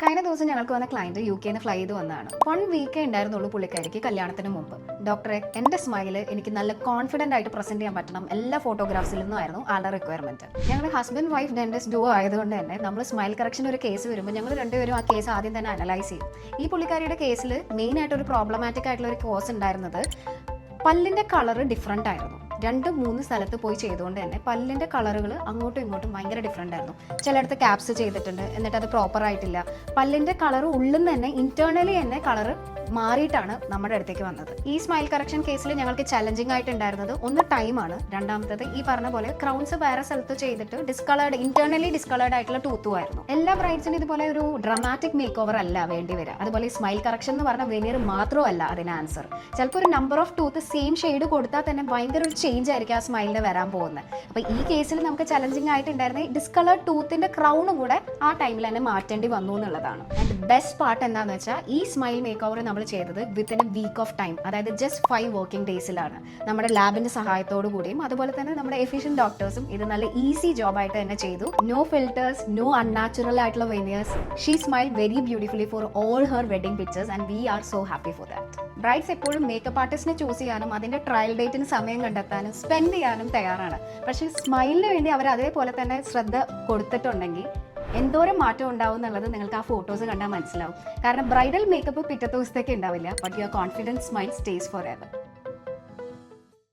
കഴിഞ്ഞ ദിവസം ഞങ്ങൾക്ക് വന്ന ക്ലയന്റ് UK ഫ്ലൈ ചെയ്ത് വന്നതാണ്. 1 വീക്കേ ഉണ്ടായിരുന്നുള്ളൂ പുള്ളിക്കാരിക്ക് കല്യാണത്തിന് മുമ്പ്. ഡോക്ടറെ, എന്റെ സ്മൈല് എനിക്ക് നല്ല കോൺഫിഡന്റ് ആയിട്ട് പ്രസന്റ് ചെയ്യാൻ പറ്റണം, എല്ലാ ഫോട്ടോഗ്രാഫ്സിൽ നിന്നായിരുന്നു ആളുടെ റിക്വയർമെന്റ്. ഞങ്ങൾ ഹസ്ബൻഡ് വൈഫ് ഡെന്റിസ്റ്റ് ഡുവോ ആയതുകൊണ്ട് തന്നെ നമ്മൾ സ്മൈൽ കറക്ഷൻ ഒരു കേസ് വരുമ്പോൾ ഞങ്ങൾ രണ്ടുപേരും ആ കേസ് ആദ്യം തന്നെ അനലൈസ് ചെയ്യും. ഈ പുള്ളിക്കാരിയുടെ കേസിൽ മെയിൻ ആയിട്ട് ഒരു പ്രോബ്ലമാറ്റിക് ആയിട്ടുള്ള ഒരു കോസ് ഉണ്ടായിരുന്നത് പല്ലിന്റെ കളർ ഡിഫറെന്റ് ആയിരുന്നു. 2-3 സ്ഥലത്ത് പോയി ചെയ്തുകൊണ്ട് തന്നെ പല്ലിന്റെ കളറുകൾ അങ്ങോട്ടും ഇങ്ങോട്ടും ഭയങ്കര ഡിഫറെന്റ് ആയിരുന്നു. ചിലയിടത്ത് ക്യാപ്സ് ചെയ്തിട്ടുണ്ട്, എന്നിട്ട് അത് പ്രോപ്പർ ആയിട്ടില്ല. പല്ലിന്റെ കളർ ഉള്ളിൽ നിന്ന് തന്നെ ഇന്റേണലി തന്നെ കളർ മാറിയിട്ടാണ് നമ്മുടെ അടുത്തേക്ക് വന്നത്. ഈ സ്മൈൽ കറക്ഷൻ കേസിൽ ഞങ്ങൾക്ക് ചലഞ്ചിങ് ആയിട്ടുണ്ടായിരുന്നത് ഒന്ന് ടൈമാണ്, രണ്ടാമത്തത് ഈ പറഞ്ഞ പോലെ ക്രൗൺസ് വേറെ സ്ഥലത്ത് ചെയ്തിട്ട് ഇന്റേണലി ഡിസ്കളേർഡ് ആയിട്ടുള്ള ടൂത്തും ആയിരുന്നു. എല്ലാ ബ്രൈഡ്സിനും ഇതുപോലെ ഒരു ഡ്രാമാറ്റിക് മേക്ക് ഓവർ അല്ല വേണ്ടി വരിക. അതുപോലെ ഈ സ്മൈൽ കറക്ഷൻ എന്ന് പറഞ്ഞ വെനീർ മാത്രമല്ല അതിന് ആൻസർ. ചിലപ്പോൾ ഒരു number of tooth same shade കൊടുത്താൽ തന്നെ ഭയങ്കര ഒരു ചേഞ്ച് ആയിരിക്കും ആ സ്മൈലിന് വരാൻ പോകുന്നത്. അപ്പോൾ ഈ കേസിൽ നമുക്ക് ചലഞ്ചിങ് ആയിട്ടുണ്ടായിരുന്ന ഈ ഡിസ്കളേർഡ് ടൂത്തിന്റെ ക്രൗണും കൂടെ ആ ടൈമിൽ തന്നെ മാറ്റേണ്ടി വന്നു എന്നുള്ളതാണ്. ആൻഡ് ബെസ്റ്റ് പാർട്ട് എന്താണെന്ന് വെച്ചാൽ ഈ സ്മൈൽ മേക്ക് ഓവർ നമ്മൾ ചെയ്തത് within a week of time, അതായത് ജസ്റ്റ് 5 വർക്കിംഗ് ഡേയ്സിലാണ്. നമ്മുടെ ലാബിന്റെ സഹായത്തോടു കൂടിയും അതുപോലെ തന്നെ നമ്മുടെ എഫിഷ്യന്റ് ഡോക്ടേഴ്സും ഇത് നല്ല ഈസി ജോബായിട്ട് തന്നെ ചെയ്തു. നോ ഫിൽറ്റേഴ്സ്, നോ അൺനാച്ചുറൽ ആയിട്ടുള്ള veneers. She smile very beautifully for all her wedding pictures and we are so happy for that. Brides എപ്പോഴും മേക്കപ്പ് ആർട്ടിസ്റ്റിനെ ചൂസ് ചെയ്യാനും അതിന്റെ ട്രയൽ ഡേറ്റിന് സമയം കണ്ടെത്താനും സ്പെൻഡ് ചെയ്യാനും തയ്യാറാണ്. പക്ഷേ സ്മൈലിന് വേണ്ടി അവർ അതേപോലെ തന്നെ ശ്രദ്ധ കൊടുത്തിട്ടുണ്ടെങ്കിൽ എന്തോരം മാറ്റം ഉണ്ടാവും എന്നുള്ളത് നിങ്ങൾക്ക് ആ ഫോട്ടോസ് കണ്ടാൽ മനസ്സിലാവും. കാരണം ബ്രൈഡൽ മേക്കപ്പ് പിറ്റത്തെ ദിവസത്തേക്ക് ഉണ്ടാവില്ല, but your confidence smile stays for ever.